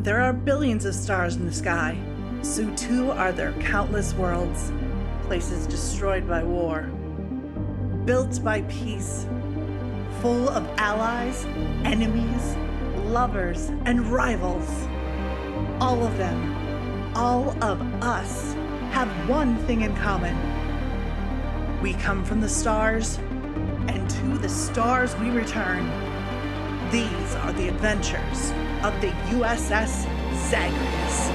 There are billions of stars in the sky. So too are there countless worlds, places destroyed by war, built by peace, full of allies, enemies, lovers, and rivals. All of them, all of us, have one thing in common. We come from the stars, and to the stars we return. These are the adventures of the USS Zagreus.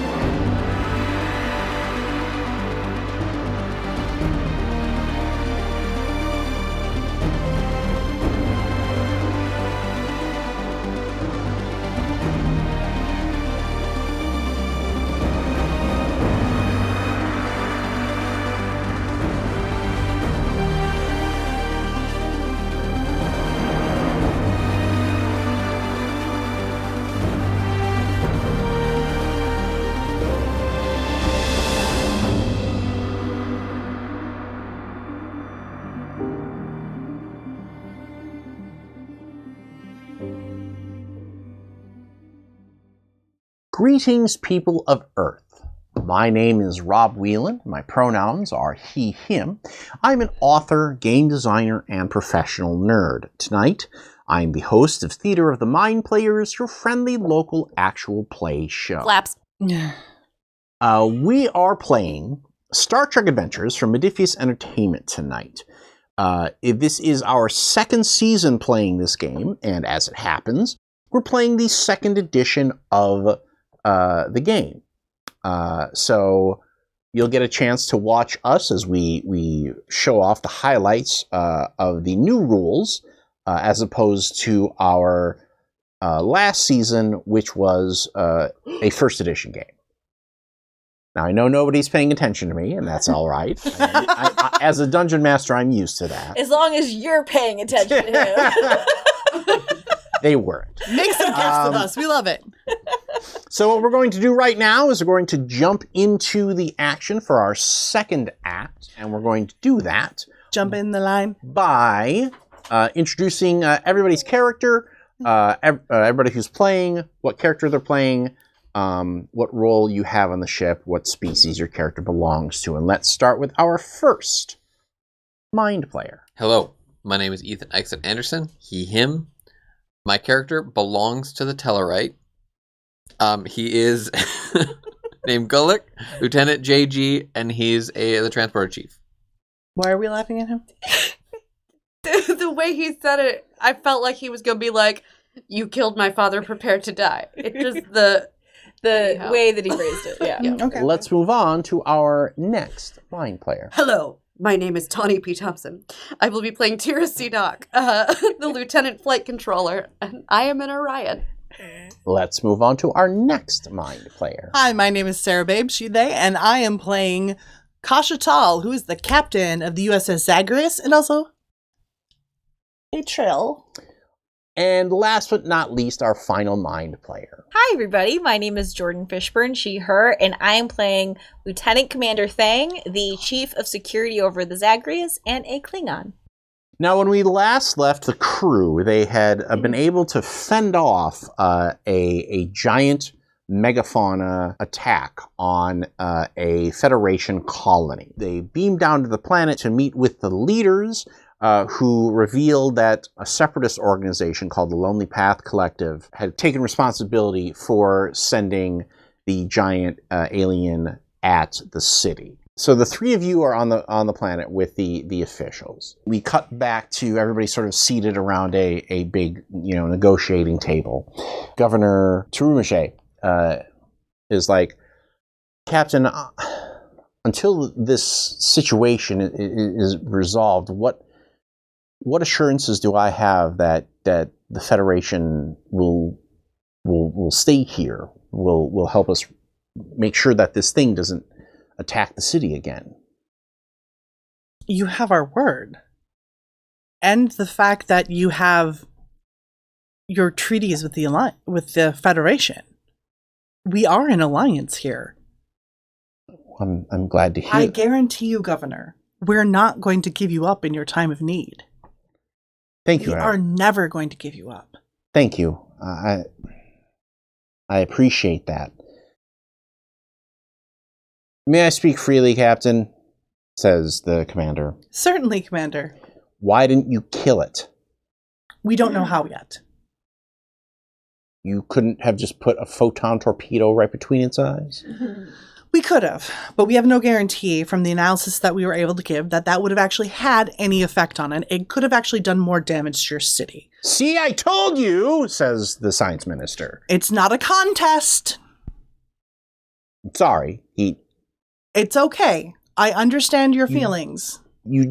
Greetings, people of Earth. My name is Rob Whelan. My pronouns are he, him. I'm an author, game designer, and professional nerd. Tonight, I'm the host of Theater of the Mind Players, your friendly local actual play show. Flaps. We are playing Star Trek Adventures from Modiphius Entertainment tonight. This is our second season playing this game, and as it happens, we're playing the second edition of the game. So you'll get a chance to watch us as we show off the highlights of the new rules as opposed to our last season, which was a first edition game. Now, I know nobody's paying attention to me, and that's all right. I, as a dungeon master, I'm used to that. As long as you're paying attention to him. They weren't. Make some gifts of us. We love it. So what we're going to do right now is we're going to jump into the action for our second act, and we're going to do that. Jump in the line. By introducing everybody's character, everybody who's playing, what character they're playing, what role you have on the ship, what species your character belongs to. And let's start with our first mind player. Hello, my name is Ethan Exit Anderson, he, him. My character belongs to the Tellarite. He is named Gulick, Lieutenant JG, and he's the transporter chief. Why are we laughing at him? The way he said it, I felt like he was going to be like, "You killed my father, prepare to die." It's just the way that he phrased it. Yeah. Okay. Let's move on to our next mind player. Hello, my name is Tawny P. Thompson. I will be playing Tira C. Doc, the Lieutenant Flight Controller, and I am an Orion. Let's move on to our next mind player. Hi, my name is Sarah Babe, she, they, and I am playing Kasha Tal, who is the captain of the USS Zagreus and also a Trill. And last but not least, our final mind player. Hi, everybody. My name is Jordan Fishburne, she, her, and I am playing Lieutenant Commander Thang, the Chief of Security over the Zagreus, and a Klingon. Now, when we last left the crew, they had been able to fend off a giant megafauna attack on a Federation colony. They beamed down to the planet to meet with the leaders, who revealed that a separatist organization called the Lonely Path Collective had taken responsibility for sending the giant alien at the city. So the three of you are on the planet with the officials. We cut back to everybody sort of seated around a big, negotiating table. Governor Tarumache is like, Captain, until this situation is resolved, what assurances do I have that the Federation will stay here, will help us make sure that this thing doesn't attack the city again? You have our word. And the fact that you have your treaties with the Federation. We are in alliance here. I'm glad to hear. I guarantee you, Governor, we're not going to give you up in your time of need. Thank you. We are never going to give you up. Thank you. I appreciate that. May I speak freely, Captain? Says the commander. Certainly, Commander. Why didn't you kill it? We don't know how yet. You couldn't have just put a photon torpedo right between its eyes? We could have, but we have no guarantee from the analysis that we were able to give that that would have actually had any effect on it. It could have actually done more damage to your city. See, I told you, says the science minister. It's not a contest. Sorry, It's okay. I understand your feelings. he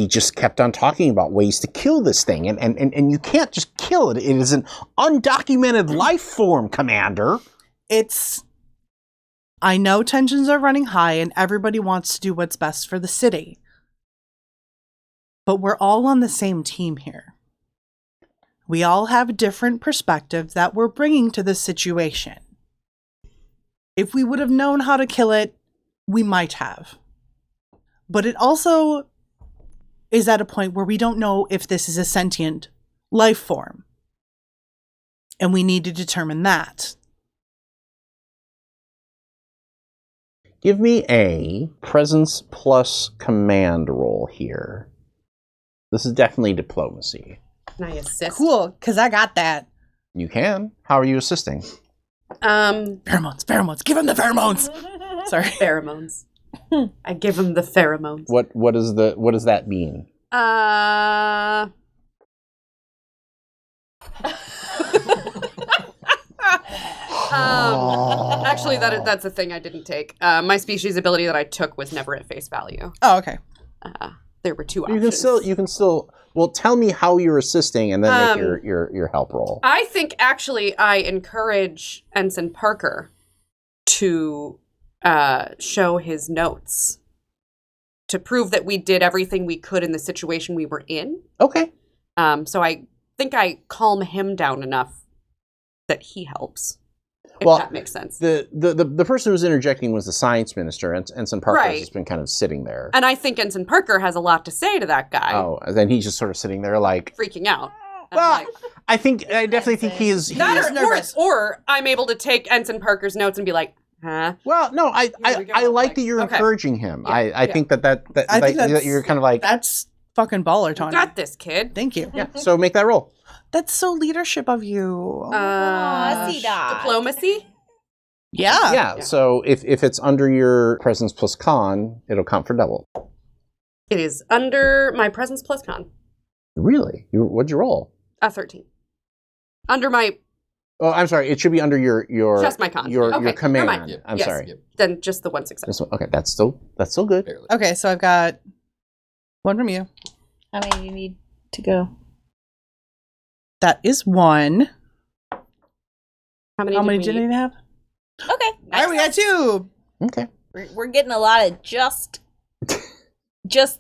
just kept on talking about ways to kill this thing, and you can't just kill it. It is an undocumented life form, Commander. I know tensions are running high and everybody wants to do what's best for the city. But we're all on the same team here. We all have different perspectives that we're bringing to this situation. If we would have known how to kill it, we might have. But it also is at a point where we don't know if this is a sentient life form. And we need to determine that. Give me a presence plus command roll here. This is definitely diplomacy. Can I assist? Cool, because I got that. You can. How are you assisting? Pheromones. Give him the pheromones. Sorry. Pheromones. I give him the pheromones. What does that mean? Actually, that's a thing I didn't take. My species ability that I took was never at face value. Oh, okay. There were two You options. can still. Well, tell me how you're assisting, and then make your help roll. I think actually I encourage Ensign Parker to show his notes to prove that we did everything we could in the situation we were in. Okay. So I think I calm him down enough that he helps. If that makes sense. The person who was interjecting was the science minister, and Ensign Parker has Right. just been kind of sitting there. And I think Ensign Parker has a lot to say to that guy. Oh, and then he's just sort of sitting there like. Freaking out. And Well, like, I definitely think he is. nervous. or I'm able to take Ensign Parker's notes and be like, huh? Well, no, I we go. like Like, that you're okay. encouraging him. Yeah, I think that I think that you're kind of like. That's fucking baller, You Tony. got this, kid. Thank you. Yeah. So make that roll. That's so leadership of you. See that. Diplomacy? Yeah. Yeah. So if it's under your presence plus con, it'll count for double. It is under my presence plus con. Really? What'd you roll? 13. Under my, Oh, I'm sorry. It should be under your just my con. your Okay, command. never mind. I'm Yes. sorry. Then just the one success. This one, okay, that's still good. Barely. Okay, so I've got one from you. How many do you need to go? That is one. How many How many did did I have? Okay. All right, we got two. Okay. We're getting a lot of just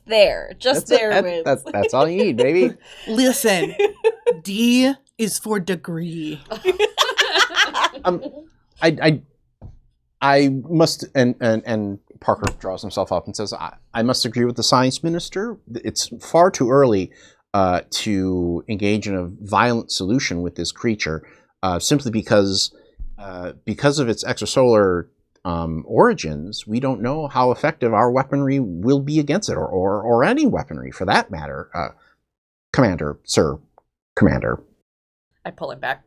there. Wins. That's all you need, baby. Listen, D is for degree. I must and Parker draws himself up and says, I must agree with the science minister. It's far too early to engage in a violent solution with this creature, simply because of its extrasolar origins. We don't know how effective our weaponry will be against it, or any weaponry for that matter. Commander. I pull him back.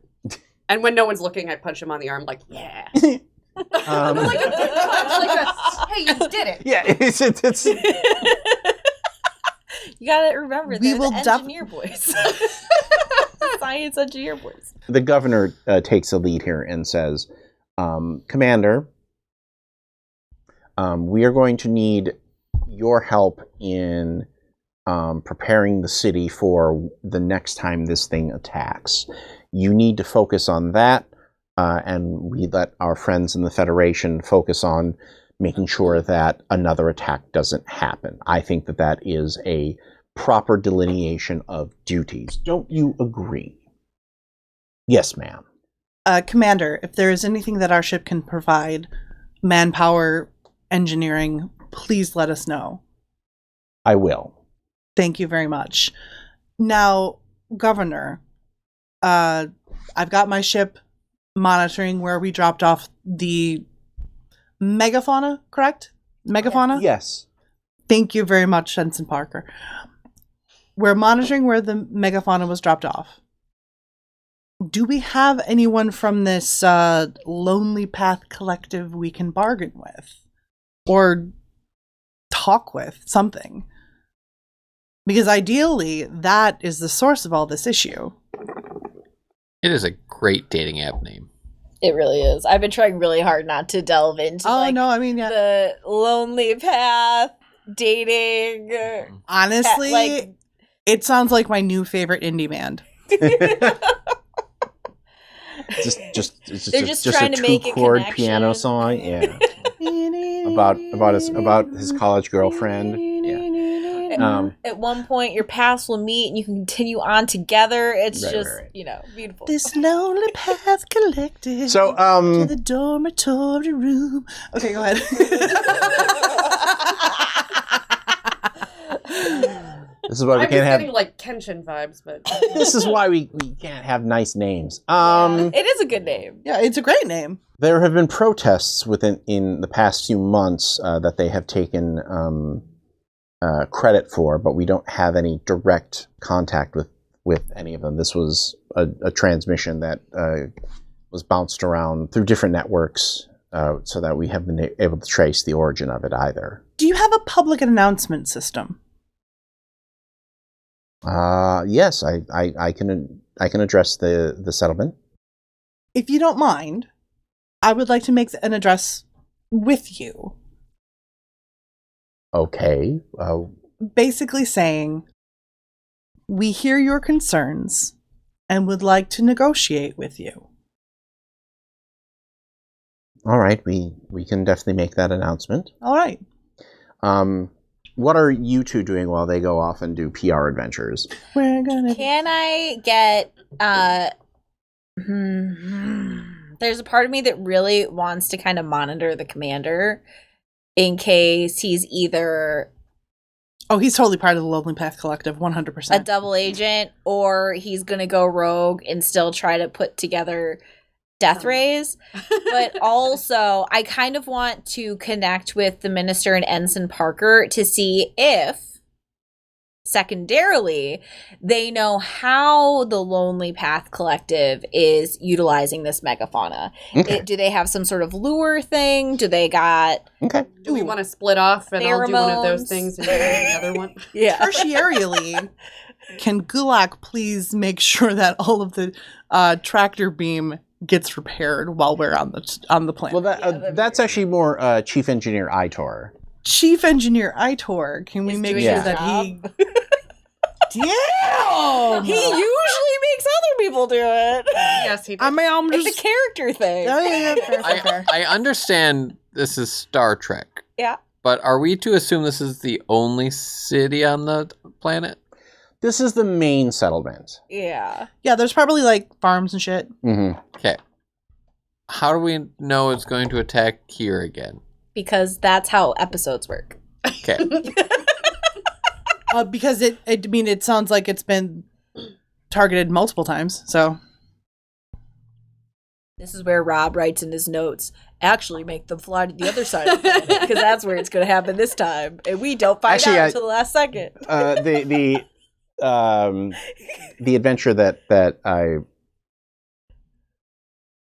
And when no one's looking, I punch him on the arm like, yeah. Like a good punch, like a, hey, you did it. Yeah, it's You gotta remember, We they're will the engineer boys. The science engineer boys. the governor takes the lead here and says, Commander, we are going to need your help in preparing the city for the next time this thing attacks. You need to focus on that, and we let our friends in the Federation focus on making sure that another attack doesn't happen. I think that is a proper delineation of duties. Don't you agree? Yes, ma'am. Commander, if there is anything that our ship can provide, manpower, engineering, please let us know. I will. Thank you very much. Now, Governor, I've got my ship monitoring where we dropped off the megafauna, correct? Megafauna? Yes. Thank you very much, Ensign Parker. We're monitoring where the megafauna was dropped off. Do we have anyone from this Lonely Path Collective we can bargain with? Or talk with? Something. Because ideally, that is the source of all this issue. It is a great dating app name. It really is. I've been trying really hard not to delve into the lonely path, dating. Honestly, it sounds like my new favorite indie band. They're just trying to make a two-chord connection. piano song. Yeah. about his college girlfriend. Yeah. At one point, your paths will meet and you can continue on together. It's right. Beautiful. This Lonely Path Collective. So, to the dormitory room. Okay, go ahead. This is why we I'm can't just have. getting like Kenshin vibes, but This is why we can't have nice names. It is a good name. Yeah, it's a great name. There have been protests in the past few months that they have taken credit for, but we don't have any direct contact with any of them. This was a transmission that was bounced around through different networks, so that we haven't been able to trace the origin of it either. Do you have a public announcement system? Yes, I can address the settlement. If you don't mind, I would like to make an address with you. Okay. Basically saying, we hear your concerns and would like to negotiate with you. All right, we can definitely make that announcement. All right. What are you two doing while they go off and do PR adventures? We're gonna. Can I get there's a part of me that really wants to kind of monitor the commander in case he's either Oh, he's totally part of the Lonely Path Collective, 100%. a double agent or he's gonna go rogue and still try to put together death rays. But also I kind of want to connect with the minister and Ensign Parker to see if secondarily they know how the Lonely Path Collective is utilizing this megafauna. Okay. Do they have some sort of lure thing? Do they got Okay. do we want to split off and I'll do one of those Pheromones. things and you do the other one? yeah Tertiarily, can Gulak please make sure that all of the tractor beam gets repaired while we're on the planet? Well, that's actually more Chief Engineer Itor. Chief Engineer Itor, can we He's make doing sure his that job. Damn! He usually makes other people do it. Yes, he did. I mean, I'm It's just... a character thing. Oh, yeah, fair. I understand this is Star Trek, Yeah. but are we to assume this is the only city on the planet? This is the main settlement. Yeah. Yeah, there's probably like farms and shit. Mm-hmm. Okay. How do we know it's going to attack here again? Because that's how episodes work. Okay. Because it sounds like it's been targeted multiple times. So This is where Rob writes in his notes, actually make them fly to the other side of the planet, because that's where it's going to happen this time. And we don't find Actually, out until the last second. The adventure that I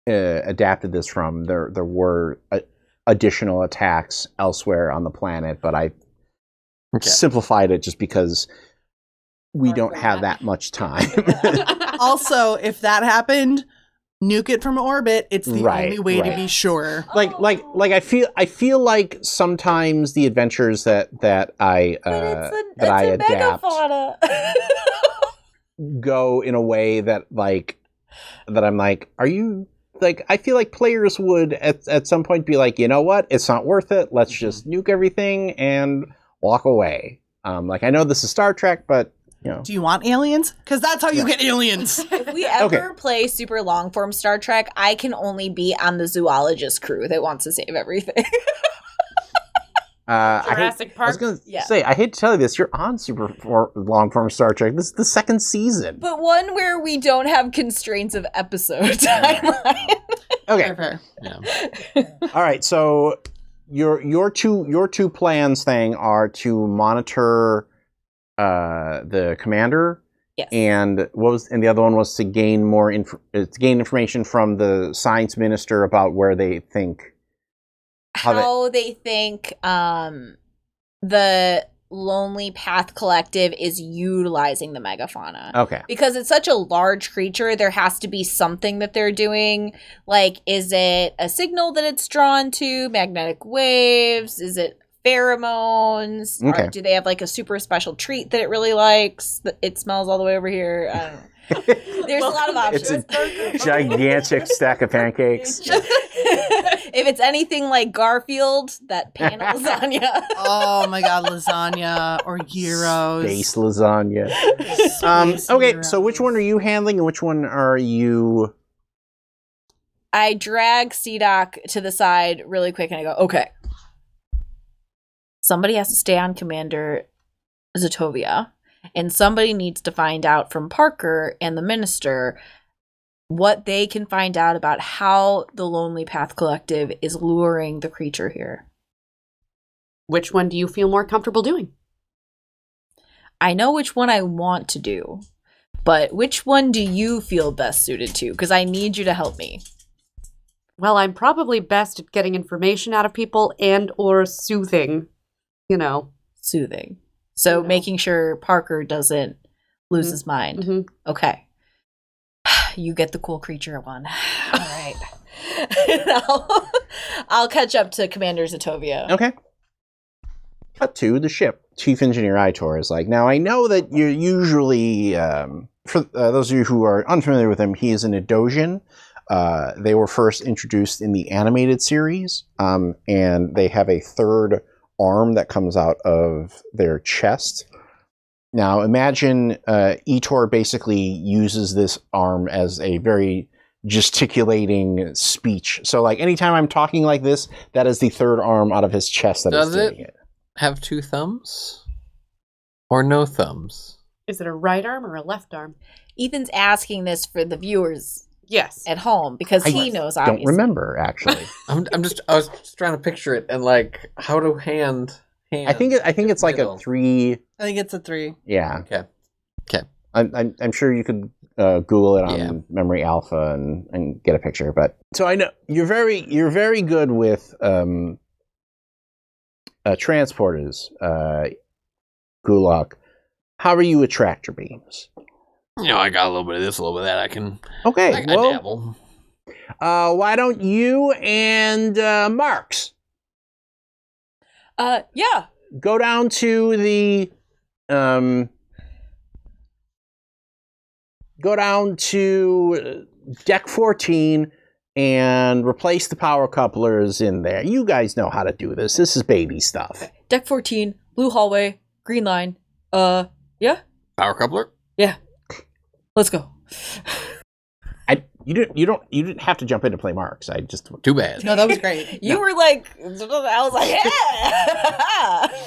adapted this from, there were additional attacks elsewhere on the planet, but I simplified it just because we don't have that much time. also, if that happened, nuke it from orbit. It's the only way to be sure. Like I feel like sometimes the adventures that I adapt go in a way that I'm like, are you like, I feel like players would at some point be like, you know what, it's not worth it. Let's just nuke everything and walk away. Like, I know this is Star Trek, but you know. Do you want aliens? Because that's how you get aliens. If we ever play super long form Star Trek, I can only be on the zoologist crew that wants to save everything. Jurassic I was Park. going to Yeah. say, I hate to tell you this, you're on long form Star Trek. This is the second season. But one where we don't have constraints of episode timeline. Okay. Fair. Yeah. All right. So your two plans thing are to monitor the commander, Yes. and the other one was to gain information from the science minister about where they think How they think the Lonely Path Collective is utilizing the megafauna. Okay. Because it's such a large creature, there has to be something that they're doing. Like, is it a signal that it's drawn to? Magnetic waves? Is it pheromones? Okay. Or do they have like a super special treat that it really likes? That it smells all the way over here? I don't know. There's a lot of options. It's a gigantic stack of pancakes. If it's anything like Garfield, that pan of lasagna. Oh my god, lasagna or gyros. Space lasagna. Okay, so which one are you handling and which one are you... I drag CDOC to the side really quick and I go, okay. Somebody has to stay on Commander Zatovia, and somebody needs to find out from Parker and the minister what they can find out about how the Lonely Path Collective is luring the creature here. Which one do you feel more comfortable doing? I know which one I want to do, but which one do you feel best suited to? Because I need you to help me. Well, I'm probably best at getting information out of people and or soothing, Soothing. So No. making sure Parker doesn't lose his mind. Mm-hmm. Okay. You get the cool creature one. All right. I'll catch up to Commander Zatovia. Okay. Cut to the ship. Chief Engineer Itor is like, now I know that you're usually, for those of you who are unfamiliar with him, he is an Edosian. They were first introduced in the animated series, and they have a third arm that comes out of their chest. Now, imagine Etor basically uses this arm as a very gesticulating speech. So, like, anytime I'm talking like this, that is the third arm out of his chest that is Does doing it it. have two thumbs? Or no thumbs? Is it a right arm or a left arm? Ethan's asking this for the viewers Yes. at home because he knows, Don't obviously. remember, actually. I was just trying to picture it and like how to hand. I think it's like a Middle. 3. I think it's a 3. Yeah. Okay. I'm sure you could Google it on Yeah. Memory Alpha and get a picture. But so I know you're very good with transporters, Gulak. How are you with tractor beams? I got a little bit of this, a little bit of that. I can. Okay, I well, dabble. why don't you and Marks Yeah. go down to the deck 14 and replace the power couplers in there. You guys know how to do this. This is baby stuff. Deck 14, blue hallway, green line. Yeah? Power coupler? Yeah. Let's go. You didn't have to jump in to play Marks. I just Too bad. No, that was great. You were like, I was like,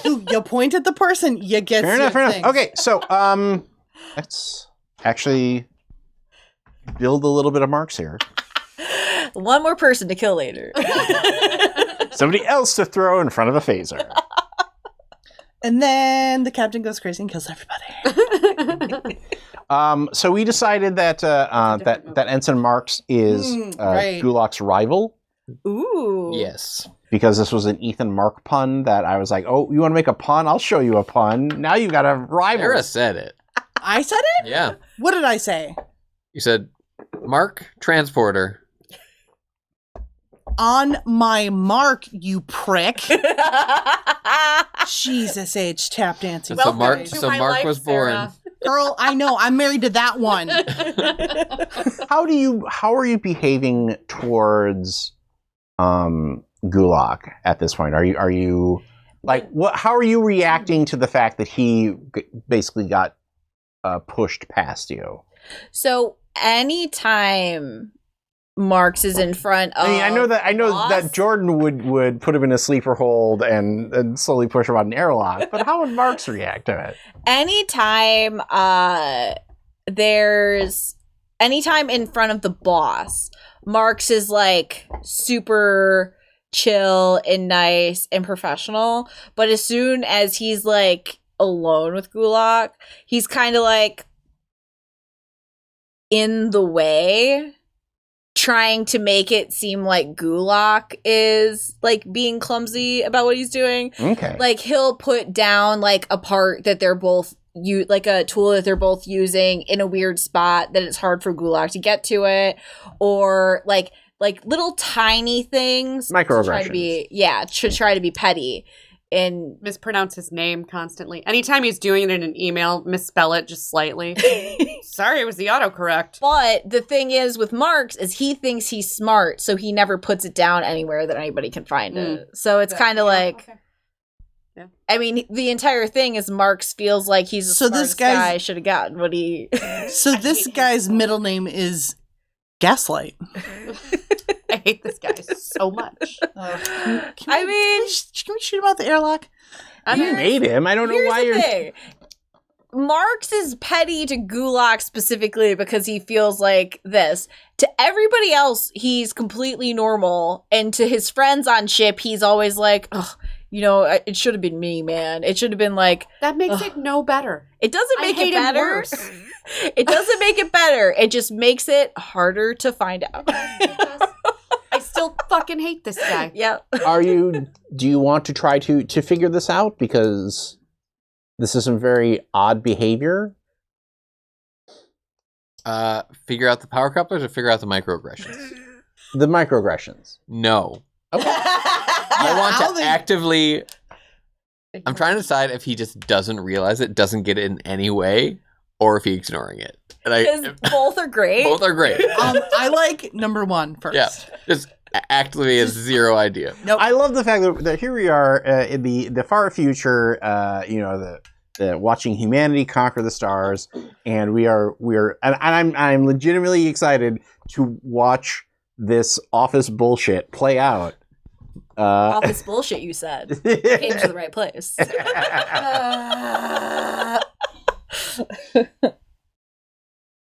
yeah. You point at the person, you get fair enough. Okay, so let's actually build a little bit of Marks here. One more person to kill later. Somebody else to throw in front of a phaser. And then the captain goes crazy and kills everybody. So we decided that that Ensign Marks is right. Gulak's rival, Ooh. Yes. because this was an Ethan Mark pun that I was like, oh, you want to make a pun? I'll show you a pun. Now you got a rival. Sarah said it. I said it? Yeah. What did I say? You said, Mark Transporter. On my mark, you prick. Jesus H. Tap dancing. So Mark, to so my Mark life, was born. Sarah. Girl, I know. I'm married to that one. How are you behaving towards Gulak at this point? Are you like what? How are you reacting to the fact that he basically got pushed past you? So anytime Marx is in front of. I mean, I know boss. that Jordan would put him in a sleeper hold and slowly push him on an airlock. But how would Marx react to it? Anytime anytime in front of the boss, Marx is like super chill and nice and professional, but as soon as he's like alone with Gulak, he's kind of like in the way, trying to make it seem like Gulak is like being clumsy about what he's doing. Okay. Like he'll put down like a part that they're both like a tool that they're both using in a weird spot that it's hard for Gulak to get to it, or like little tiny things Microaggressions. to try to be petty and Mispronounce his name constantly. Anytime he's doing it in an email, misspell it just slightly. Sorry, it was the autocorrect. But the thing is with Marx is he thinks he's smart, so he never puts it down anywhere that anybody can find it. So it's kind of like, okay. Yeah. I mean, the entire thing is Marx feels like he's the So smartest this guy's- guy, should have gotten what he. So this guy's middle name is Gaslight. I hate this guy so much. I mean, can we shoot him out the airlock? You made him. I don't know here's why the you're. thing. Marx is petty to Gulak specifically because he feels like this. To everybody else, he's completely normal, and to his friends on ship, he's always like, "Ugh, you know, it should have been me, man. It should have been like." That makes it no better. It doesn't make it hate him better. worse. It doesn't make it better. It just makes it harder to find out. I still fucking hate this guy. Yep. Do you want to try to figure this out? Because this is some very odd behavior. Figure out the power couplers or figure out the microaggressions? The microaggressions. No. Okay. I want how to they- actively. I'm trying to decide if he just doesn't realize it, doesn't get it in any way, or if he's ignoring it. And Because both are great. both are great. I like number one first. Yeah, just actively has zero idea. Nope. I love the fact that here we are in the far future. The watching humanity conquer the stars, and I'm legitimately excited to watch this office bullshit play out. Office bullshit, you said. Came to the right place.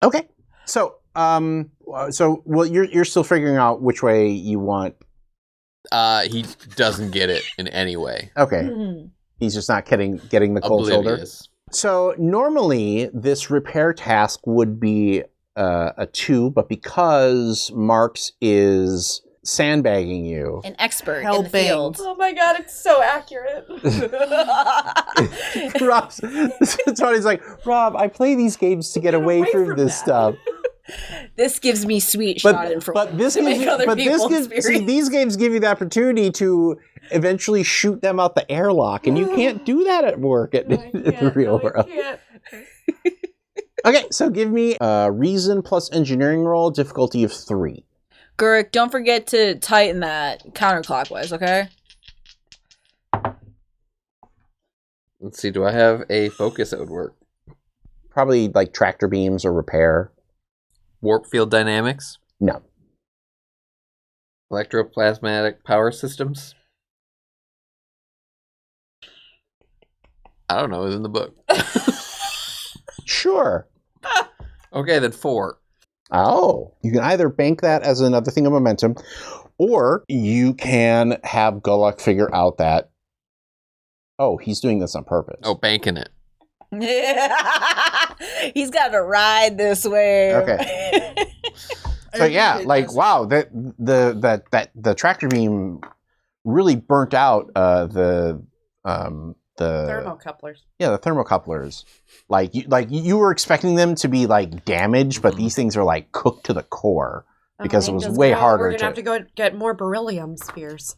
Okay, so well, you're still figuring out which way you want. He doesn't get it in any way. Okay, he's just not getting the cold shoulder. Oblivious. So normally this repair task would be a 2, but because Marx is sandbagging you, An expert in the Hell-banged. field. Oh my god, it's so accurate. Rob's Tony's like, Rob, I play these games to get away from this stuff. This gives me sweet schadenfreude. But this to gives make you, other but this people gives experience. see, these games give you the opportunity to eventually shoot them out the airlock, and you can't do that at work in the real world. Okay, so give me reason plus engineering roll, difficulty of 3. Gurik, don't forget to tighten that counterclockwise, okay? Let's see. Do I have a focus that would work? Probably like tractor beams or repair. Warp field dynamics, No. electroplasmatic power systems. I don't know. It's in the book. Sure. Okay, then 4. Oh, you can either bank that as another thing of momentum, or you can have Gulak figure out that, oh, he's doing this on purpose. Oh, banking it. He's got to ride this wave. Okay. So yeah, like wow, the tractor beam really burnt out the Thermocouplers. Yeah, the thermocouplers. Like you were expecting them to be like damaged, but these things are like cooked to the core because it was way harder We're gonna have to go get more beryllium spheres.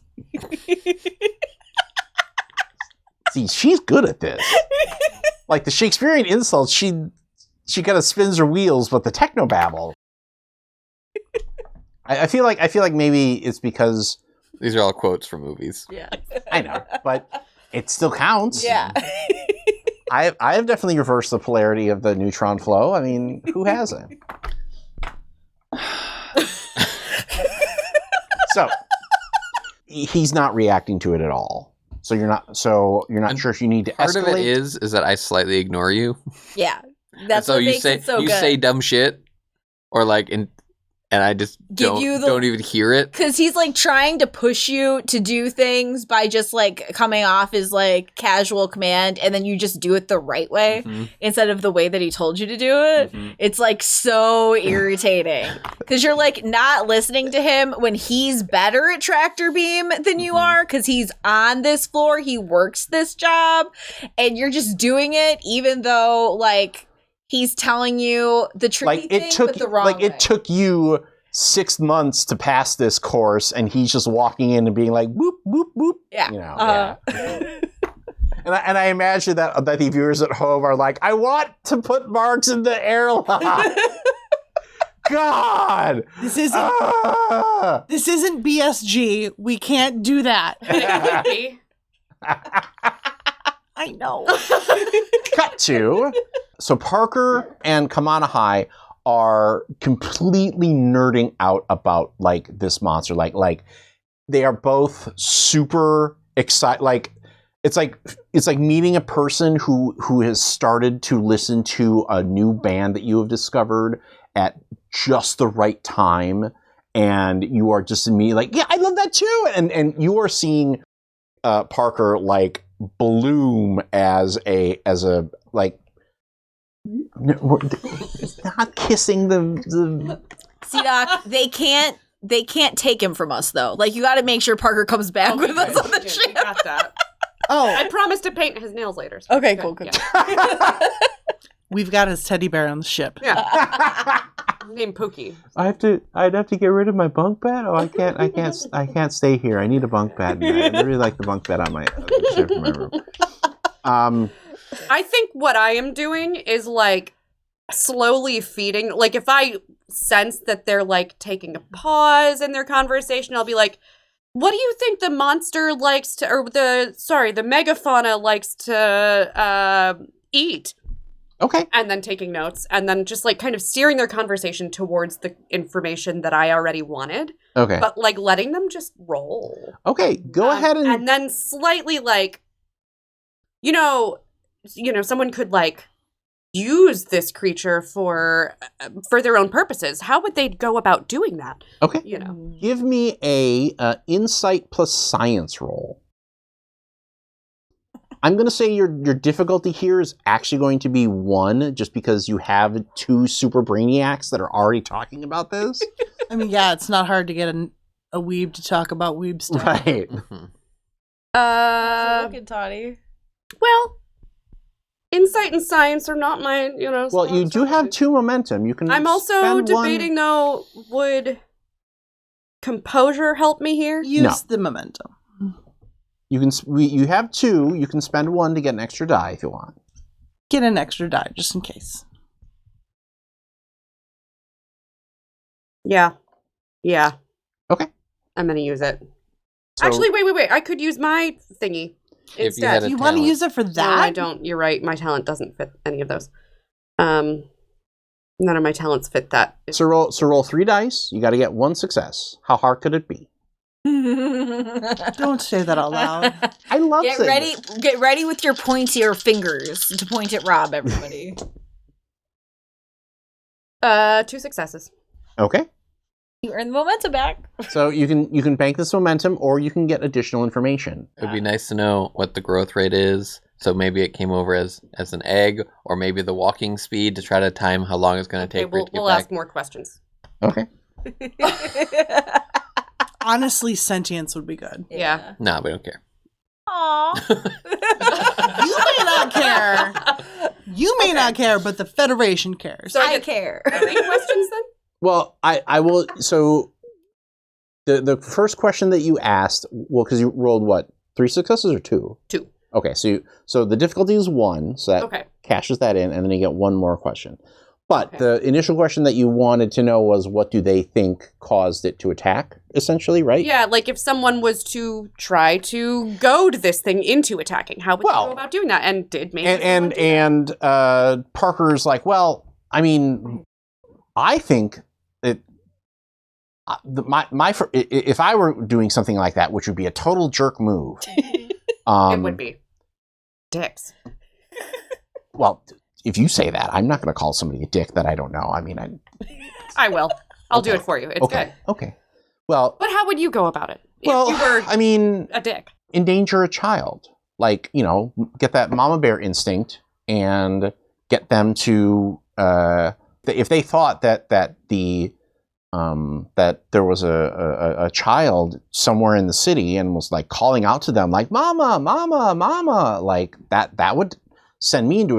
See, she's good at this. Like the Shakespearean insults, she kind of spins her wheels, but the technobabble. I feel like maybe it's because These are all quotes from movies. Yeah. I know, but it still counts. Yeah. I have definitely reversed the polarity of the neutron flow. I mean, who hasn't? So he's not reacting to it at all. So you're not And sure if you need to Part escalate. of it is that I slightly ignore you. Yeah. And That's so what you makes say it so you good. say dumb shit, or like and I just Give don't you the- don't even hear it. Because he's like trying to push you to do things by just like coming off as like casual command, and then you just do it the right way Mhm. instead of the way that he told you to do it. Mhm. It's like so irritating because you're like not listening to him when he's better at tractor beam than you Mhm. are because he's on this floor, he works this job, and you're just doing it even though like he's telling you the tricky Like thing, it took but the wrong way. it took you 6 months to pass this course, and he's just walking in and being like, "Boop boop boop." Yeah. You know. Uh-huh. And I imagine that the viewers at home are like, "I want to put marks in the airlock." God. This isn't Ah! this isn't BSG. We can't do that. It could be. I know. Cut to. So Parker and Kamana High are completely nerding out about like this monster. Like they are both super excited. Like it's like meeting a person who has started to listen to a new band that you have discovered at just the right time, and you are just immediately like, yeah, I love that too. And you are seeing Parker like bloom as a like not kissing the See, Doc, they can't take him from us though. Like you got to make sure Parker comes back with us on the We ship. got that. Oh, I promised to paint his nails later. so Okay, good. cool, good. Yeah. we've got his teddy bear on the ship. Yeah. Named Pookie. I'd have to get rid of my bunk bed. Oh, I can't stay here. I need a bunk bed. I really like the bunk bed on my ship in my room. I think what I am doing is like slowly feeding. Like if I sense that they're like taking a pause in their conversation, I'll be like, "What do you think the monster likes to, or the megafauna likes to eat?" Okay. And then taking notes, and then just like kind of steering their conversation towards the information that I already wanted, Okay. but like letting them just roll. Okay. Go ahead and then slightly like, you know, someone could like use this creature for their own purposes. How would they go about doing that? okay. You know, Give me a insight plus science roll. I'm going to say your difficulty here is actually going to be 1, just because you have 2 super brainiacs that are already talking about this. I mean, yeah, it's not hard to get a weeb to talk about weeb stuff. Right. Mhm. Looking toddy. well, insight and science are not my, Well, you do have 2 momentum. You can. I'm also spend one- debating though, would composure help me here? Use the momentum. You can. You have 2. You can spend 1 to get an extra die if you want. Get an extra die just in case. Yeah. Okay. I'm gonna use it. So- Actually, wait. I could use my thingy If you instead. had a You want to talent. use it for No, I that? don't. You're right. My talent doesn't fit any of those. None of my talents fit that. So roll 3 dice. You got to get 1 success. How hard could it be? Don't say that out loud. I love Get saying ready. it. Get ready with your pointier fingers to point at Rob. Everybody. 2 successes. Okay. You earn the momentum back. So you can bank this momentum, or you can get additional information. It would be nice to know what the growth rate is. So maybe it came over as an egg, or maybe the walking speed to try to time how long it's going to take for it to get We'll back. ask more questions. Okay. Honestly, sentience would be good. Yeah. No, we don't care. Aw. You may not care. You may not care, but the Federation cares. So I I get care. 3 questions then? Well, I will. So the first question that you asked, well, because you rolled what, 3 successes or 2? 2. Okay, so the difficulty is 1, so that Okay. cashes that in, and then you get 1 more question. But Okay. the initial question that you wanted to know was, what do they think caused it to attack, essentially, right? Yeah, like if someone was to try to goad this thing into attacking, how would they Well, go about doing that? And did maybe someone do that? And Parker's like, well, I mean, I think that if I were doing something like that, which would be a total jerk move, It would be dicks. Well, if you say that, I'm not going to call somebody a dick that I don't know. I mean, I will. I'll do Okay. it for you. It's okay, good. okay. Well, But how would you go about it well, if you were I mean, a dick? endanger a child, like, you know, get that mama bear instinct and get them to if they thought that there was a child somewhere in the city and was like calling out to them like mama, mama, mama, like that would send me into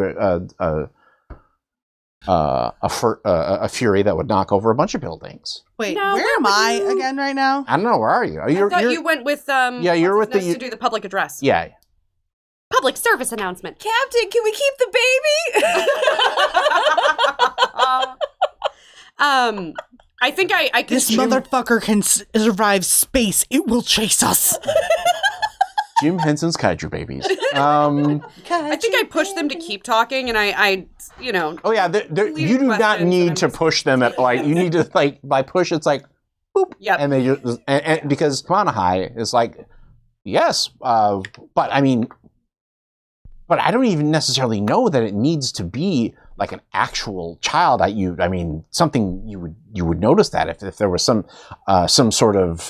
a fury that would knock over a bunch of buildings. Wait, No, where where am would I you- again right now? I don't know, where are you? I thought you went with Yeah, you're what's with his nose to do the public address. yeah. Public service announcement. Captain, can we keep the baby? I think I could This motherfucker can survive space. It will chase us. Jim Henson's kaiju babies. I think I pushed them to keep talking, and I you know. Oh yeah, you do not questions, and need I'm to just- push them at like you need to like by push it's like boop, Yep. and they just and because Kwanahai is like yes, but I mean, but I don't even necessarily know that it needs to be like an actual child. I mean something you would notice that if there was some sort of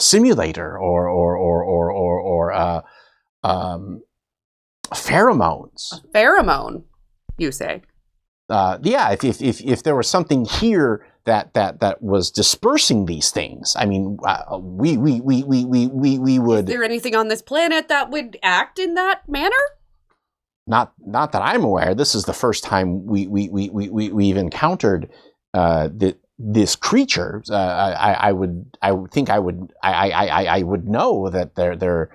simulator or pheromones. Pheromone, you say? Yeah, if there was something here that was dispersing these things, I mean, we would. Is there anything on this planet that would act in that manner? Not that I'm aware. This is the first time we've encountered this creature. I would know that there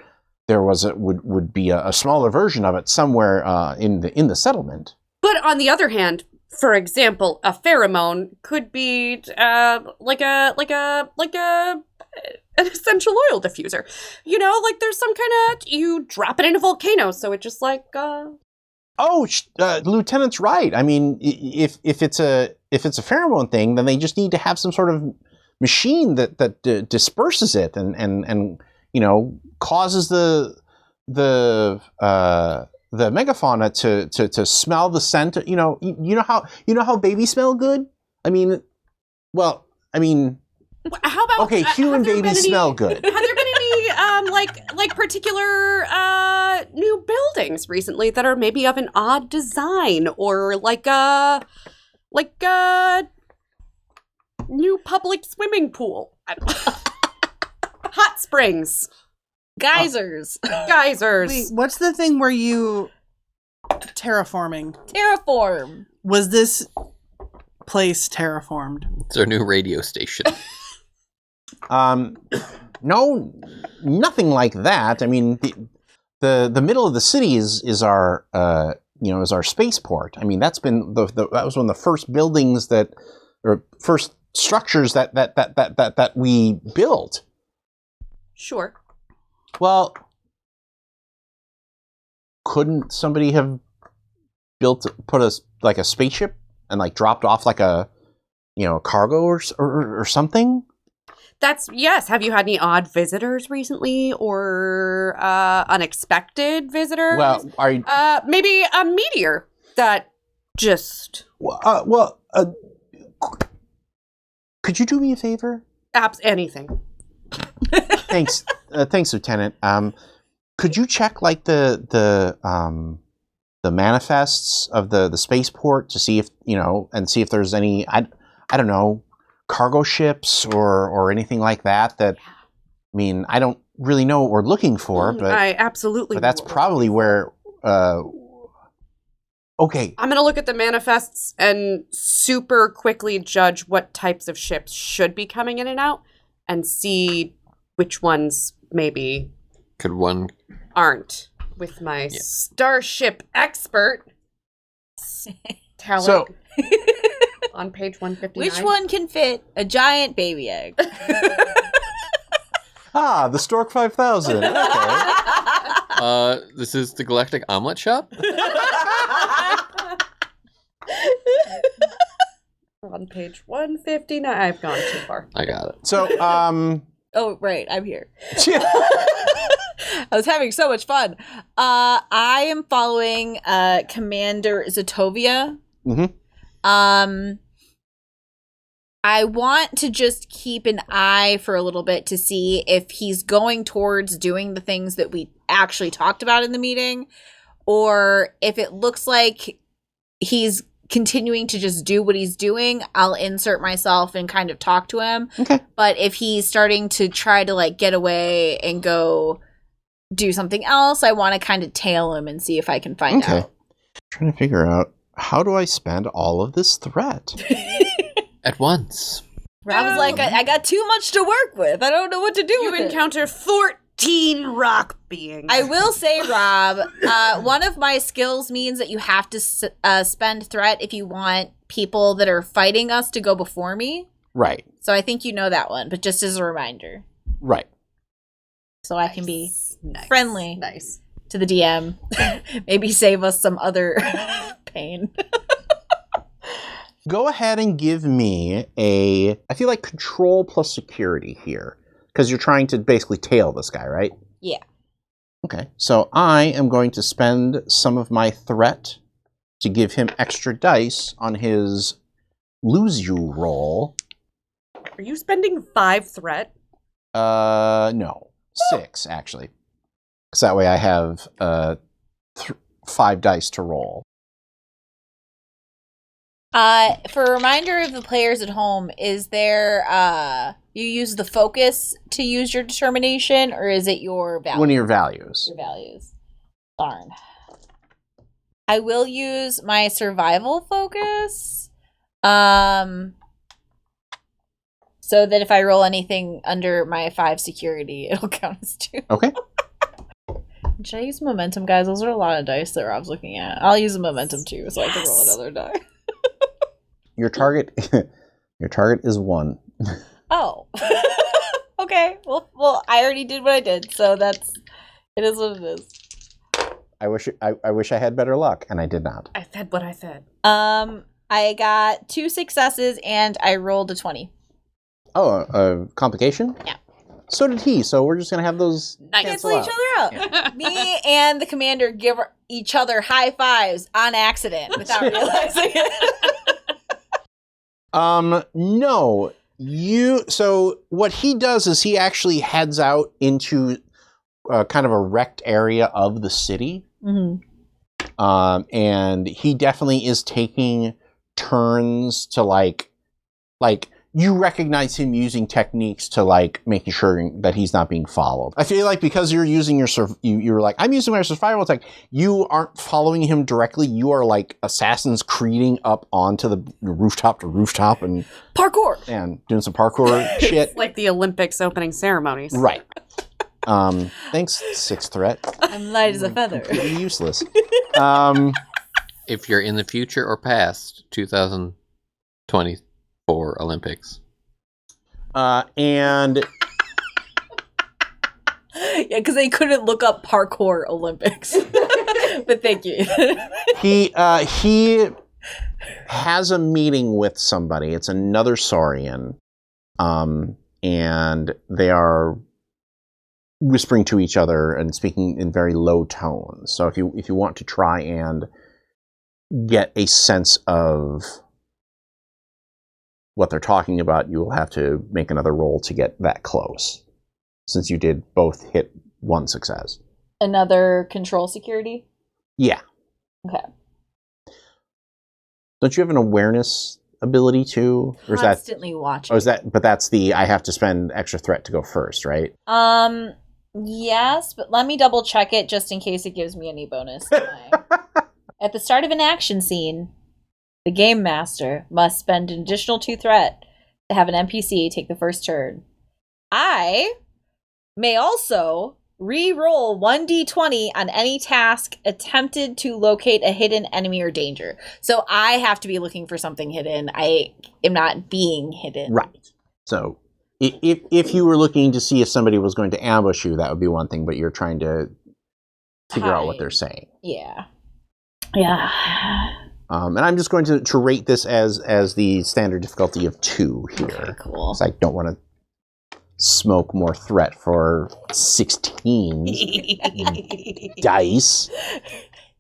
would be a smaller version of it somewhere in the settlement. But on the other hand, for example, a pheromone could be like an essential oil diffuser. You know, like there's some kind of you drop it in a volcano, so it just like. Oh, Lieutenant's right. I mean, if it's a pheromone thing, then they just need to have some sort of machine that disperses it and you know causes the megafauna to smell the scent. You know how babies smell good. I mean, well, I mean, How about okay, human have there babies been any- smell good. Have there been any like particular new buildings recently that are maybe of an odd design or like a new public swimming pool? Hot springs, Geysers. geysers. Wait, what's the thing where you terraforming? Terraform. Was this place terraformed? It's our new radio station. No, nothing like that. I mean, the middle of the city is our is our spaceport. I mean, that's been that was one of the first buildings or first structures that we built. Sure. Well, couldn't somebody have put a spaceship and like dropped off like a cargo or something? Yes. Have you had any odd visitors recently or unexpected visitors? Well, are you? Maybe a meteor that just Could you do me a favor? anything. Thanks, Lieutenant. Could you check like the manifests of the spaceport to see if and see if there's any I don't know cargo ships or anything like that? I mean, I don't really know what we're looking for, but I absolutely. but that's will. probably where. Okay. I'm gonna look at the manifests and super quickly judge what types of ships should be coming in and out, and see which ones maybe Could one aren't. With my starship expert talent So on page 159. Which one can fit a giant baby egg? the Stork 5000. Okay. this is the Galactic Omelet Shop. We're on page 159. I've gone too far. I got it. So, Oh, right. I'm here. I was having so much fun. I am following Commander Zatovia. Mhm. I want to just keep an eye for a little bit to see if he's going towards doing the things that we actually talked about in the meeting, or if it looks like he's continuing to just do what he's doing. I'll insert myself and kind of talk to him. Okay. But if he's starting to try to like get away and go do something else, I want to kind of tail him and see if I can find out. Trying to figure out, how do I spend all of this threat? At once. Rob's like, I got too much to work with. I don't know what to do You with it. encounter 14 rock beings. I will say, Rob, one of my skills means that you have to spend threat if you want people that are fighting us to go before me. Right. So I think you know that one, but just as a reminder. Right. So I can be Nice. friendly Nice. to the DM. Maybe save us some other pain. Go ahead and give me I feel like control plus security here. Because you're trying to basically tail this guy, right? Yeah. Okay. So I am going to spend some of my threat to give him extra dice on his lose you roll. Are you spending 5 threat? No. 6, actually. Because that way I have 5 dice to roll. For a reminder of the players at home, is there you use the focus to use your determination, or is it your value? One of your values. Your values. Darn. I will use my survival focus. So that if I roll anything under my 5 security, it'll count as 2. Okay. Should I use momentum, guys? Those are a lot of dice that Rob's looking at. I'll use a momentum too, so I can roll another die. Your target is 1. Oh. Okay. Well, I already did what I did, so it is what it is. I wish I had better luck, and I did not. I said what I said. I got 2 successes and I rolled a 20. Oh, a complication? Yeah. So did he, so we're just going to have those Cancel cancel each out. other out. Me and the commander give each other high fives on accident without realizing it. No. So what he does is he actually heads out into kind of a wrecked area of the city. Mm-hmm. And he definitely is taking turns to like you recognize him using techniques to like making sure that he's not being followed. I feel like because you're using you're like, I'm using my survival tech, you aren't following him directly. You are like Assassin's Creeding up onto the rooftop to rooftop and Parkour! and doing some parkour shit. Like the Olympics opening ceremonies. Right. Thanks, 6th threat. I'm light as a feather. Completely useless. If you're in the future or past 2024 Olympics. And Yeah, because they couldn't look up parkour Olympics. But thank you. he has a meeting with somebody. It's another Saurian. And they are whispering to each other and speaking in very low tones. So if you want to try and get a sense of what they're talking about, you will have to make another roll to get that close, since you did both hit 1 success. Another control security? Yeah. Okay. Don't you have an awareness ability too? Or is that, Constantly watching. oh, is that, but that's I have to spend extra threat to go first, right? Yes, but let me double check it just in case it gives me any bonus. At the start of an action scene, the game master must spend an additional 2 threat to have an NPC take the first turn. I may also re-roll 1d20 on any task attempted to locate a hidden enemy or danger. So I have to be looking for something hidden. I am not being hidden. Right. So if you were looking to see if somebody was going to ambush you, that would be one thing, but you're trying to figure out what they're saying. Yeah. Yeah. And I'm just going to rate this as the standard difficulty of 2 here. Okay, cool. 'Cause I don't want to smoke more threat for 16 dice.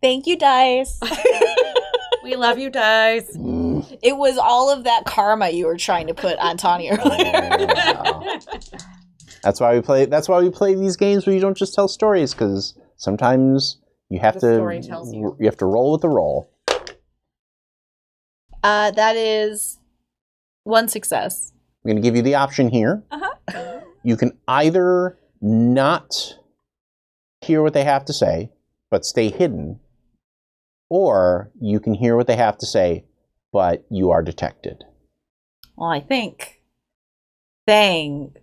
Thank you, Dice. We love you, Dice. It was all of that karma you were trying to put on Tanya earlier. Yeah. That's why we play these games where you don't just tell stories, because sometimes you have The story tells you. have to roll with the roll. That is 1 success. I'm going to give you the option here. You can either not hear what they have to say, but stay hidden, or you can hear what they have to say, but you are detected. Well, I think Thang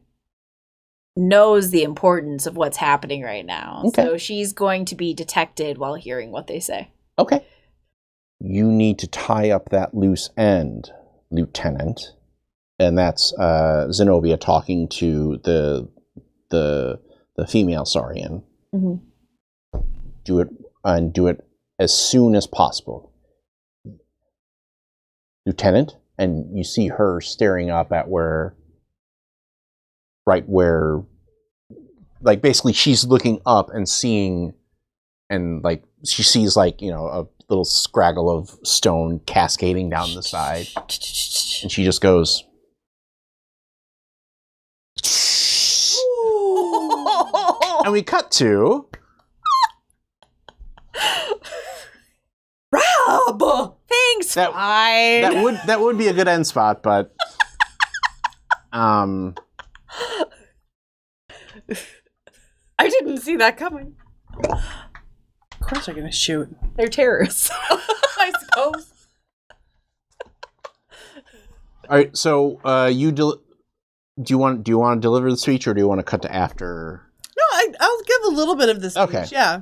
knows the importance of what's happening right now. Okay. So she's going to be detected while hearing what they say. Okay. You need to tie up that loose end, Lieutenant. And that's Zenobia talking to the female Saurian. Mhm. Do it as soon as possible. Lieutenant, and you see her staring up at like basically she's looking up and seeing, and like she sees like, you know, a little scraggle of stone cascading down the side, and she just goes, and we cut to Rob! Thanks, That- fine. that would be a good end spot, but I didn't see that coming. Of course they're gonna shoot. They're terrorists. I suppose. all right. So do you want to deliver the speech, or do you want to cut to after? No, I'll give a little bit of this speech. Okay. Yeah.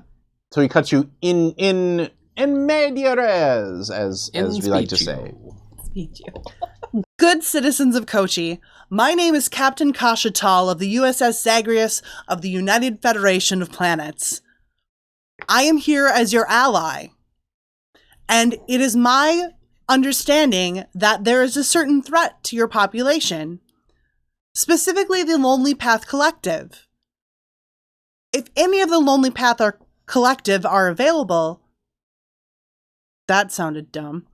So he cuts you in media res, as we like to say. Good citizens of Kochi, my name is Captain Kasha Tal of the USS Zagreus of the United Federation of Planets. I am here as your ally, and it is my understanding that there is a certain threat to your population, specifically the Lonely Path Collective. If any of the Lonely Path Collective are available, that sounded dumb.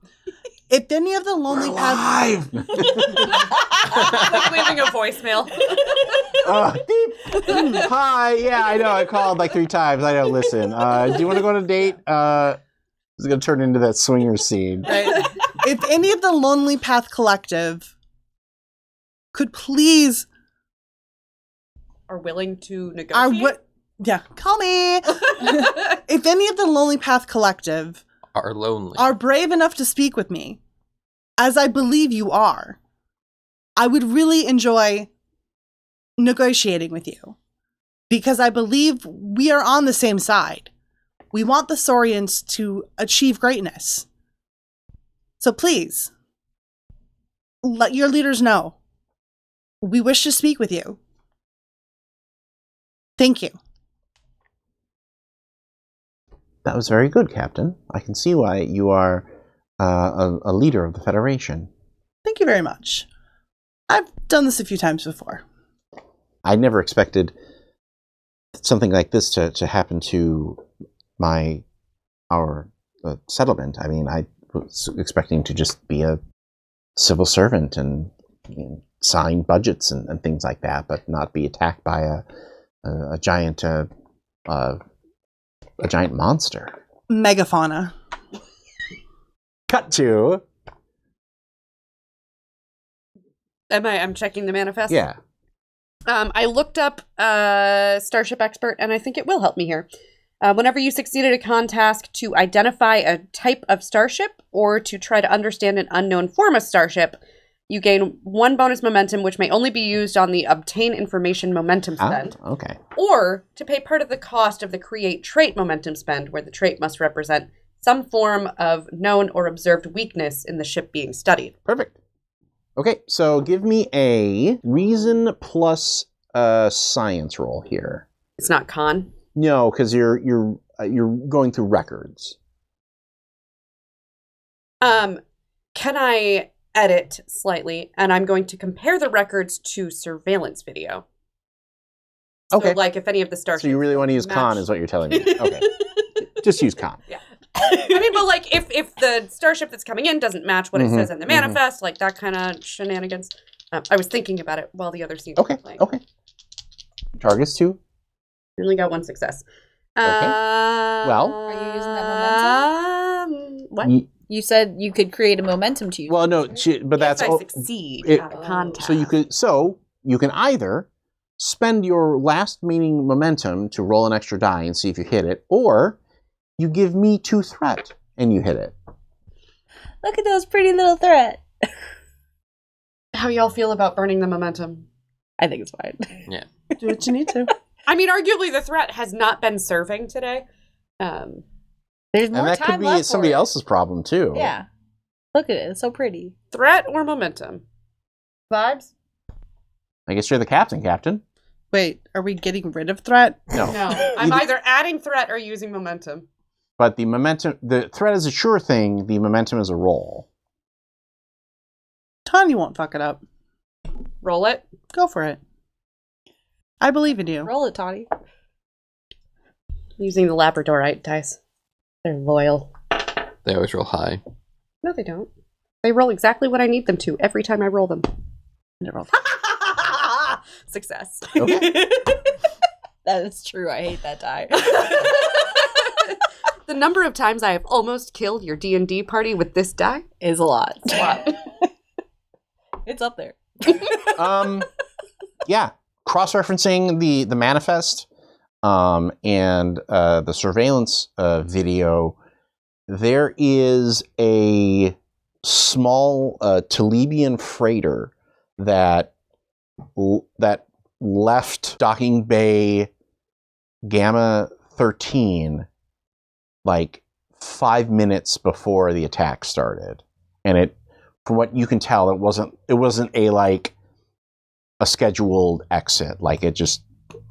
If any of the Lonely Path... Live. Like leaving a voicemail. Beep. Hi. Yeah, I know. I called like 3 times. I know. Listen. Do you want to go on a date? It's gonna turn into that swinger scene. Right? If any of the Lonely Path Collective could please... Are willing to negotiate. Call me. If any of the Lonely Path Collective Are lonely. are brave enough to speak with me, as I believe you are, I would really enjoy negotiating with you, because I believe we are on the same side. We want the Saurians to achieve greatness. So please, let your leaders know. We wish to speak with you. Thank you. That was very good, Captain. I can see why you are a leader of the Federation. Thank you very much. I've done this a few times before. I never expected something like this to happen to our settlement. I mean, I was expecting to just be a civil servant and sign budgets and things like that, but not be attacked by a giant monster. Megafauna. Cut to I'm checking the manifest. yeah. I looked up Starship Expert, and I think it will help me here. Whenever you succeed at a con task to identify a type of starship or to try to understand an unknown form of starship, you gain 1 bonus momentum, which may only be used on the obtain information momentum spend, Okay. or to pay part of the cost of the create trait momentum spend, where the trait must represent some form of known or observed weakness in the ship being studied. Perfect. Okay, so give me a reason plus science roll here. It's not con. No, because you're going through records. Can I edit slightly? And I'm going to compare the records to surveillance video. Okay. So, like, if any of the starships... So you really want to use con is what you're telling me. Okay. Just use con. Yeah. I mean, but, like, if the starship that's coming in doesn't match what it says in the manifest, like, that kind of shenanigans. I was thinking about it while the other scenes were playing. Okay. Targets 2. You only got 1 success. Well... Are you using that momentum? What? You said you could create a momentum to use. Well, no, but that's... If I succeed out of contact. So you can either spend your last remaining momentum to roll an extra die and see if you hit it, or you give me 2 threat and you hit it. Look at those pretty little threat. How y'all feel about burning the momentum? I think it's fine. Yeah. Do what you need to. I mean, arguably the threat has not been serving today. There's more And that time could be left somebody for it. else's problem, too. Yeah. Look at it. It's so pretty. Threat or momentum? Vibes? I guess you're the captain. Wait, are we getting rid of threat? No. I'm either adding threat or using momentum. But the threat is a sure thing, the momentum is a roll. Tanya won't fuck it up. Roll it. Go for it. I believe in you. Roll it, Toddy. Using the Labradorite dice. They're loyal. They always roll high. No, they don't. They roll exactly what I need them to every time I roll them. Success. Okay. That is true. I hate that die. The number of times I have almost killed your D&D party with this die is a lot. is a lot. It's up there. Yeah. Cross-referencing the manifest and the surveillance video, there is a small Telebian freighter that left docking bay Gamma 13 like 5 minutes before the attack started, and it, from what you can tell, it wasn't a scheduled exit. Like, it just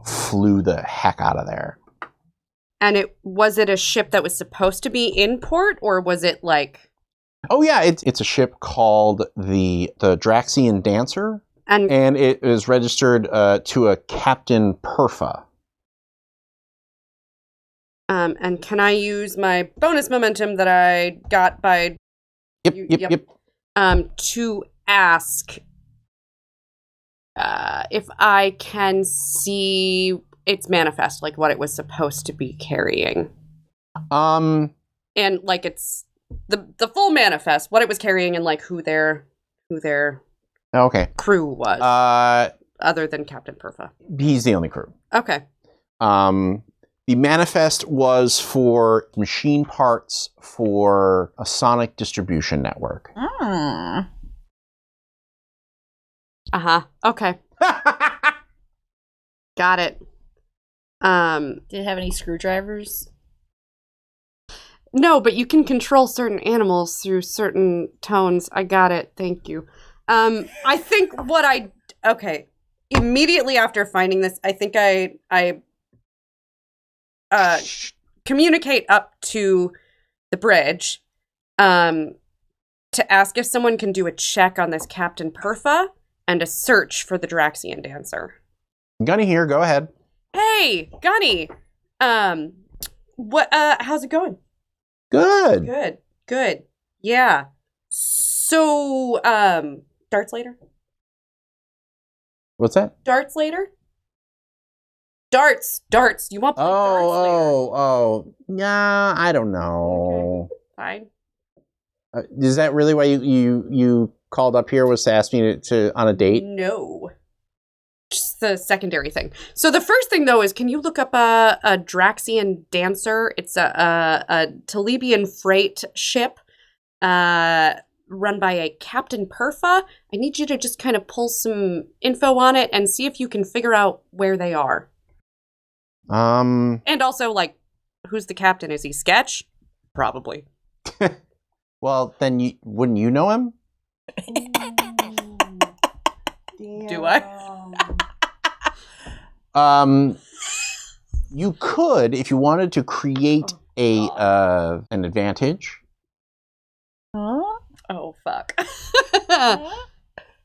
flew the heck out of there. And was it a ship that was supposed to be in port, or was it like... Oh yeah, it's a ship called the Draxian Dancer, and it is registered to a Captain Perfa. And can I use my bonus momentum that I got by... Yep. To ask if I can see its manifest, like what it was supposed to be carrying. And like it's the full manifest, what it was carrying, and like who their crew was. Other than Captain Perfa. He's the only crew. Okay. The manifest was for machine parts for a sonic distribution network. Okay. Got it. Did it have any screwdrivers? No, but you can control certain animals through certain tones. I got it. Thank you. I think immediately after finding this, I think I communicate up to the bridge to ask if someone can do a check on this Captain Perfa and a search for the Draxian Dancer. Gunny here, go ahead. Hey, Gunny. How's it going? Good. Good. Yeah. So, darts later? What's that? Darts later? Darts. You want to play darts later? Yeah, I don't know. Okay. Fine. Is that really why you called up here, was to ask me to on a date? No. Just the secondary thing. So the first thing, though, is can you look up a Draxian Dancer? It's a Telebian freight ship run by a Captain Perfa. I need you to just kind of pull some info on it and see if you can figure out where they are. And also, like, who's the captain? Is he Sketch? Probably. Well, then wouldn't you know him? Do I? You could, if you wanted to create an advantage. Oh. fuck.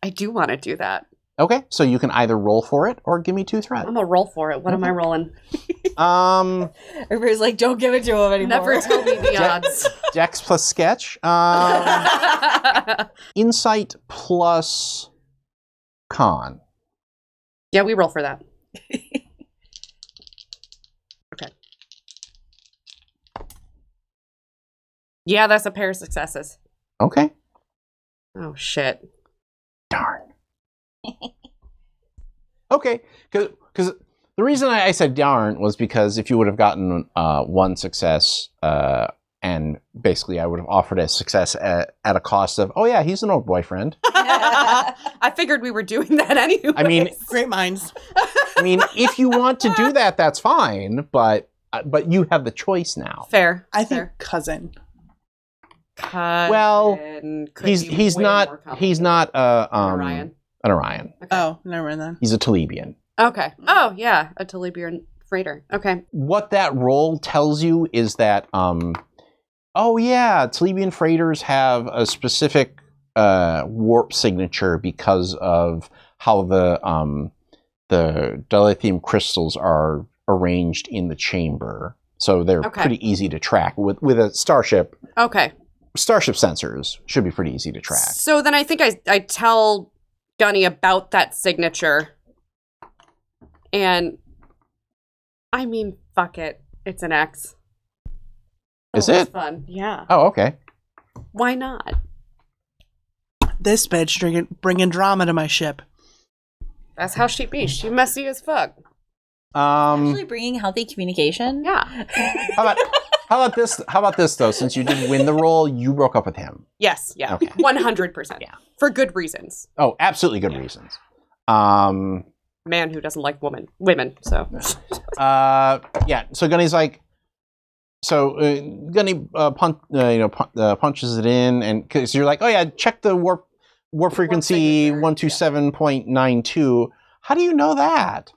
I do want to do that. Okay, so you can either roll for it or give me 2 threat. I'm gonna roll for it. What am I rolling? Everybody's like, don't give it to him anymore. Never tell me the odds. Dex plus sketch. Insight plus con. Yeah, we roll for that. Okay. Yeah, that's a pair of successes. Okay. Oh, shit. Darn. Okay, because the reason I said darn was because if you would have gotten 1 success, and basically I would have offered a success at a cost of, oh yeah, he's an old boyfriend. I figured we were doing that anyway. I mean, Great minds. I mean, if you want to do that, that's fine, but you have the choice now. Fair. I think fair. cousin. Well, Could he's be way not more an Orion. Okay. Oh, never mind then. He's a Talebian. Okay. Oh, yeah, a Talibian freighter. Okay. What that roll tells you is that, oh yeah, Talebian freighters have a specific warp signature because of how the dilithium crystals are arranged in the chamber. So they're pretty easy to track with a starship. Okay. Starship sensors should be pretty easy to track. So then I think I tell Gunny about that signature. And I mean, fuck it. It's an X. Is It's it? fun. Yeah. Oh, okay. Why not? This bitch bringing drama to my ship. That's how she be. She messy as fuck. Actually bringing healthy communication. Yeah. How about this? How about this though? Since you didn't win the role, you broke up with him. Yes. Yeah. Okay. 100%. Yeah. For good reasons. Oh, absolutely good reasons. Man who doesn't like women. So. Yeah. So Gunny's like, Gunny punches it in, and because you're like, oh yeah, check the warp frequency 127.92. How do you know that?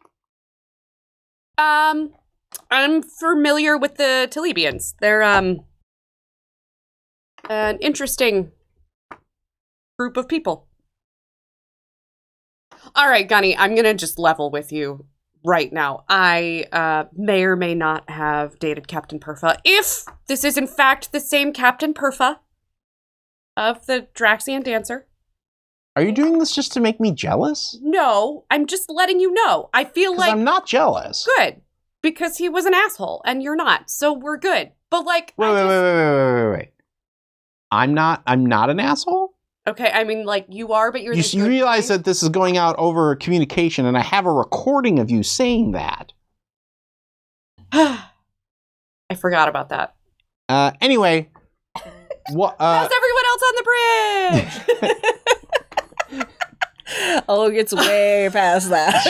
I'm familiar with the Talebians. They're an interesting group of people. All right, Gunny, I'm gonna just level with you right now. I may or may not have dated Captain Perfa. If this is in fact the same Captain Perfa of the Draxian Dancer. Are you doing this just to make me jealous? No, I'm just letting you know. I feel like I'm not jealous. good. Because he was an asshole and you're not. So we're good. But like Wait. I'm not an asshole? Okay, I mean like you are, but you're the You good realize guy. that this is going out over communication, and I have a recording of you saying that. I forgot about that. Anyway, what How's everyone else on the bridge? Oh, it gets way past that.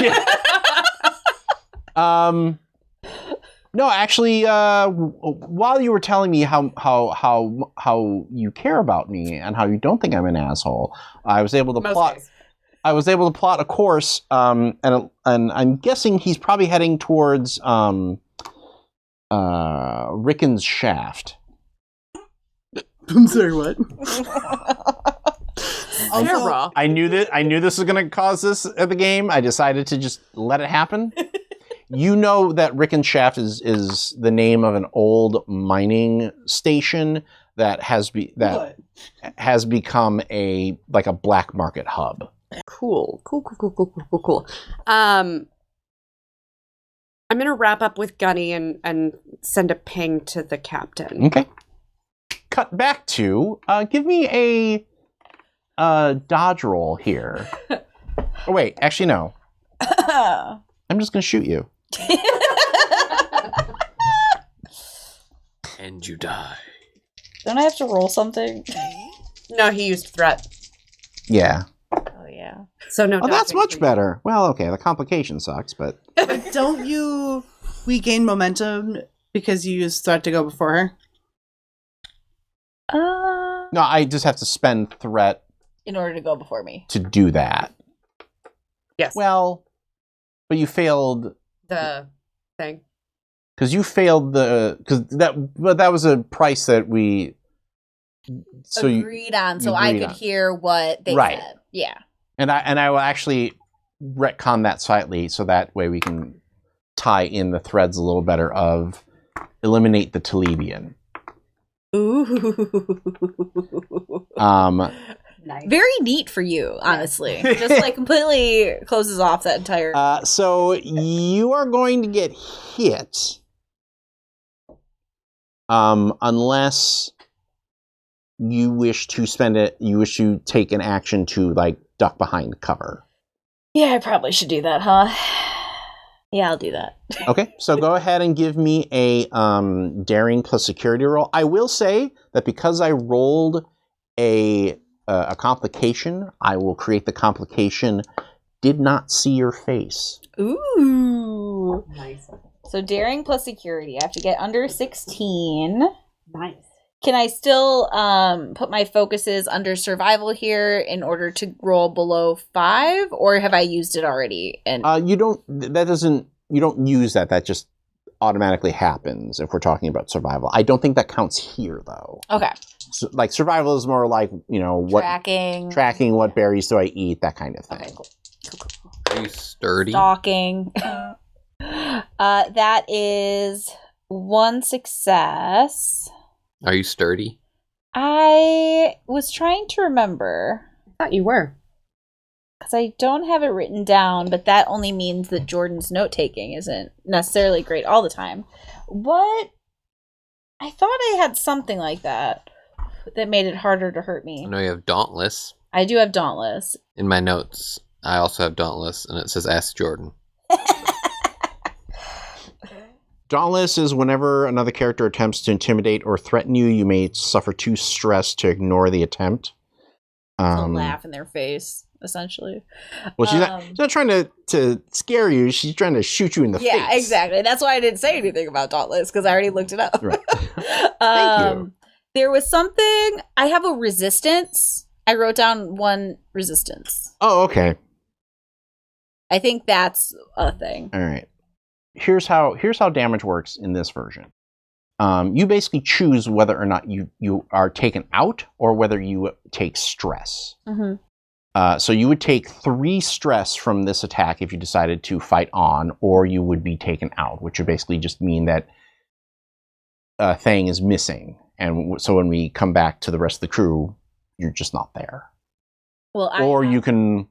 No, actually, while you were telling me how you care about me and how you don't think I'm an asshole, I was able to plot. days. I was able to plot a course, and I'm guessing he's probably heading towards Ricken's shaft. I'm sorry, what? Sarah. I knew this was going to cause this at the game. I decided to just let it happen. You know that Ricken's shaft is the name of an old mining station that has become a black market hub. Cool. I'm gonna wrap up with Gunny and send a ping to the captain. Okay. Cut back to give me a dodge roll here. Oh wait, actually no. I'm just gonna shoot you. And you die. Don't I have to roll something? No, he used threat. Yeah. Oh yeah. So no. Oh, that's dodging much for you. better. Well, okay, the complication sucks, but But don't we gain momentum because you used threat to go before her? no, I just have to spend threat In order to go before me. to do that. Yes. Well, but you failed The thing. because you failed that was a price that we so agreed on, so I agreed could on. hear what they Right. said. Yeah. And I will actually retcon that slightly so that way we can tie in the threads a little better of eliminate the Telebian. Ooh. Nice. Very neat for you, honestly. Just like completely closes off that entire. So you are going to get hit unless you wish to take an action to like duck behind cover. Yeah, I probably should do that, huh? Yeah, I'll do that. Okay, so go ahead and give me a daring plus security roll. I will say that because I rolled a complication, I will create the complication. Did not see your face. Ooh. Nice. So daring plus security. I have to get under 16. Nice. Can I still put my focuses under survival here in order to roll below 5, or have I used it already? And You don't use that. That just automatically happens if we're talking about survival. I don't think that counts here though. okay, So, like survival is more like, what tracking what berries do I eat, that kind of thing. Okay, cool. Are you sturdy? Stalking. That is 1 success. Are you sturdy? I was trying to remember I thought you were. because I don't have it written down, but that only means that Jordan's note taking isn't necessarily great all the time. What? I thought I had something like that made it harder to hurt me. I know you have Dauntless. I do have Dauntless. In my notes, I also have Dauntless, and it says Ask Jordan. Dauntless is whenever another character attempts to intimidate or threaten you, you may suffer 2 stress to ignore the attempt. To laugh in their face, essentially. Well, she's not trying to scare you. She's trying to shoot you in the face. Yeah, exactly. That's why I didn't say anything about Dauntless, because I already looked it up. Right. Thank you. There was something. I have a resistance. I wrote down 1 resistance. Oh, okay. I think that's a thing. All right. Here's how damage works in this version. You basically choose whether or not you are taken out or whether you take stress. Mm-hmm. So you would take 3 stress from this attack if you decided to fight on, or you would be taken out, which would basically just mean that Thang is missing. And so when we come back to the rest of the crew, you're just not there. Well, you can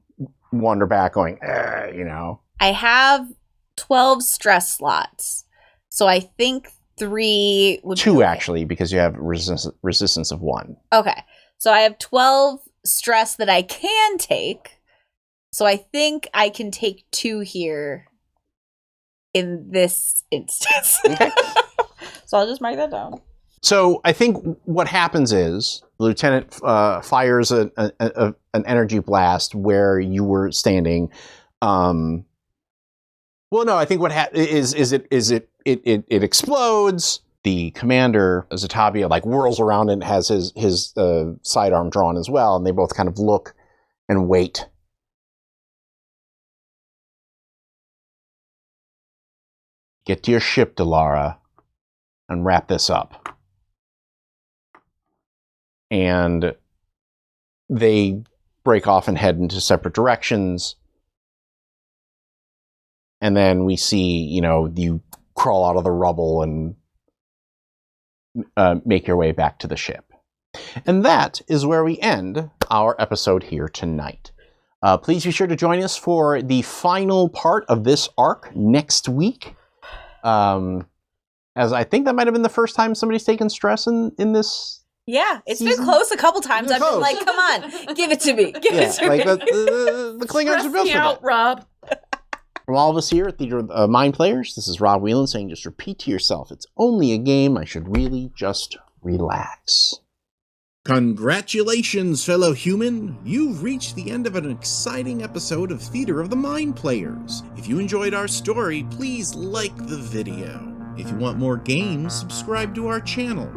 wander back going, I have 12 stress slots. So I think 3 would 2 be okay. actually, because you have resistance of 1. Okay. So I have 12 stress that I can take. So I think I can take 2 here in this instance. Okay. So I'll just mark that down. So I think what happens is the lieutenant fires an energy blast where you were standing. Well, no, I think what it explodes. The commander, Zatavia, like whirls around and has his sidearm drawn as well, and they both kind of look and wait. Get to your ship, Delara, and wrap this up. And they break off and head into separate directions. And then we see, you crawl out of the rubble and make your way back to the ship. And that is where we end our episode here tonight. Please be sure to join us for the final part of this arc next week. As I think that might have been the first time somebody's taken stress in this. Yeah, it's Season? been close a couple times. I've been Close. like, come on, give it to me. Give it to Like me. the Klingons are built for that. Rob. From all of us here at Theater of Mind Players, this is Rob Whelan saying just repeat to yourself, it's only a game, I should really just relax. Congratulations, fellow human! You've reached the end of an exciting episode of Theater of the Mind Players. If you enjoyed our story, please like the video. If you want more games, subscribe to our channel.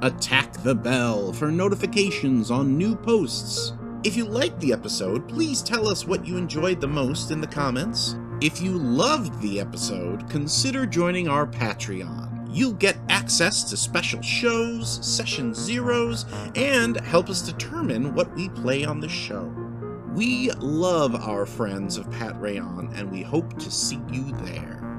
Attack the bell for notifications on new posts. If you liked the episode, please tell us what you enjoyed the most in the comments. If you loved the episode, consider joining our Patreon. You'll get access to special shows, session zeros, and help us determine what we play on the show. We love our friends of Pat Rayon, and we hope to see you there.